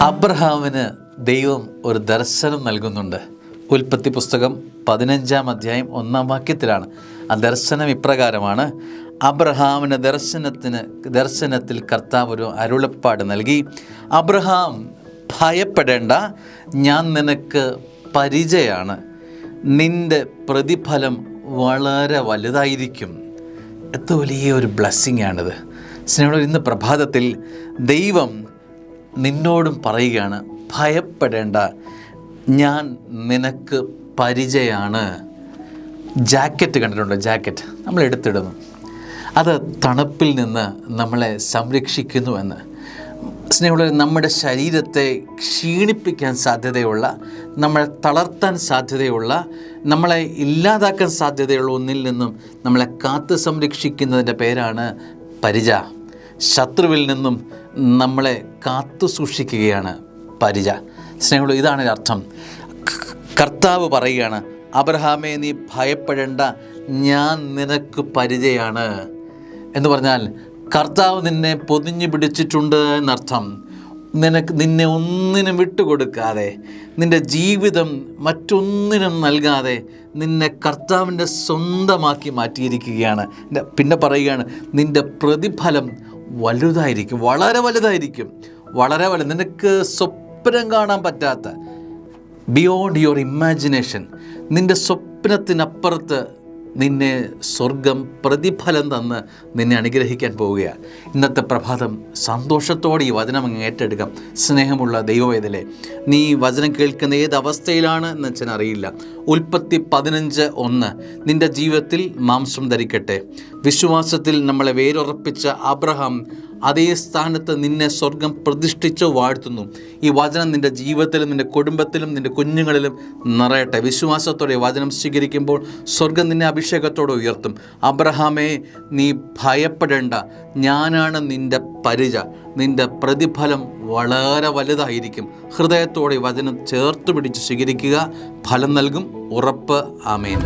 അബ്രഹാമിന് ദൈവം ഒരു ദർശനം നൽകുന്നുണ്ട്. ഉൽപ്പത്തി പുസ്തകം 15-ാം അധ്യായം 1-ാം വാക്യത്തിലാണ്. ആ ദർശനം ഇപ്രകാരമാണ്: അബ്രഹാമിന് ദർശനത്തിൽ കർത്താവ് ഒരു അരുളപ്പാട് നൽകി. അബ്രഹാം, ഭയപ്പെടേണ്ട, ഞാൻ നിനക്ക് പരിചയമാണ്, നിൻ്റെ പ്രതിഫലം വളരെ വലുതായിരിക്കും. എത്ര വലിയ ഒരു ബ്ലെസ്സിങ് ആണിത് സ്നേഹമുള്ളവരെ. ഇന്ന് പ്രഭാതത്തിൽ ദൈവം നിന്നോടും പറയുകയാണ്, ഭയപ്പെടേണ്ട, ഞാൻ നിനക്ക് പരിചയമാണ്. ജാക്കറ്റ് കണ്ടിട്ടുണ്ടോ? ജാക്കറ്റ് നമ്മൾ എടുത്തിടുന്നു, അത് തണുപ്പിൽ നിന്ന് നമ്മളെ സംരക്ഷിക്കുന്നുവെന്ന്. സ്നേഹമുള്ളവരെ, നമ്മുടെ ശരീരത്തെ ക്ഷീണിപ്പിക്കാൻ സാധ്യതയുള്ള, നമ്മളെ തളർത്താൻ സാധ്യതയുള്ള, നമ്മളെ ഇല്ലാതാക്കാൻ സാധ്യതയുള്ള ഒന്നിൽ നിന്നും നമ്മളെ കാത്തു സംരക്ഷിക്കുന്നതിൻ്റെ പേരാണ് പരിച. ശത്രുവിൽ നിന്നും നമ്മളെ കാത്തു സൂക്ഷിക്കുകയാണ് പരിച. സ്നേഹമുള്ള, ഇതാണ് അർത്ഥം. കർത്താവ് പറയുകയാണ്, അബ്രഹാമേ, നീ ഭയപ്പെടേണ്ട, ഞാൻ നിനക്ക് പരിചയമാണ് എന്ന് പറഞ്ഞാൽ കർത്താവ് നിന്നെ പൊതിഞ്ഞു പിടിച്ചിട്ടുണ്ട് എന്നർത്ഥം. നിന്നെ ഒന്നിനും വിട്ടുകൊടുക്കാതെ, നിൻ്റെ ജീവിതം മറ്റൊന്നിനും നൽകാതെ നിന്നെ കർത്താവിൻ്റെ സ്വന്തമാക്കി മാറ്റിയിരിക്കുകയാണ്. പിന്നെ പറയുകയാണ്, നിൻ്റെ പ്രതിഫലം വലുതായിരിക്കും, വളരെ വലുതായിരിക്കും, വളരെ വലുത്. നിനക്ക് സ്വപ്നം കാണാൻ പറ്റാത്ത, ബിയോണ്ട് യുവർ ഇമാജിനേഷൻ, നിൻ്റെ സ്വപ്നത്തിനപ്പുറത്ത് നിന്നെ സ്വർഗം പ്രതിഫലം തന്ന് നിന്നെ അനുഗ്രഹിക്കാൻ പോവുകയാണ്. ഇന്നത്തെ പ്രഭാതം സന്തോഷത്തോടെ ഈ വചനം അങ്ങ് ഏറ്റെടുക്കാം. സ്നേഹമുള്ള ദൈവവേദലേ, നീ വചനം കേൾക്കുന്ന ഏത് അവസ്ഥയിലാണ് എന്ന് വെച്ചാൽ അറിയില്ല. ഉൽപ്പത്തി 15:1 നിൻ്റെ ജീവിതത്തിൽ മാംസം ധരിക്കട്ടെ. വിശ്വാസത്തിൽ നമ്മളെ വേരുറപ്പിച്ച അബ്രഹാം അതേ സ്ഥാനത്ത് നിന്നെ സ്വർഗം പ്രതിഷ്ഠിച്ച് വാഴ്ത്തുന്നു. ഈ വചനം നിൻ്റെ ജീവിതത്തിലും നിൻ്റെ കുടുംബത്തിലും നിൻ്റെ കുഞ്ഞുങ്ങളിലും നിറയട്ടെ. വിശ്വാസത്തോടെ വചനം സ്വീകരിക്കുമ്പോൾ സ്വർഗം നിന്നെ അഭിഷേകത്തോടെ ഉയർത്തും. അബ്രഹാമേ, നീ ഭയപ്പെടേണ്ട, ഞാനാണ് നിൻ്റെ പരിച, നിൻ്റെ പ്രതിഫലം വളരെ വലുതായിരിക്കും. ഹൃദയത്തോടെ വചനം ചേർത്ത് പിടിച്ച് സ്വീകരിക്കുക, ഫലം നൽകും, ഉറപ്പ്. ആമേൻ.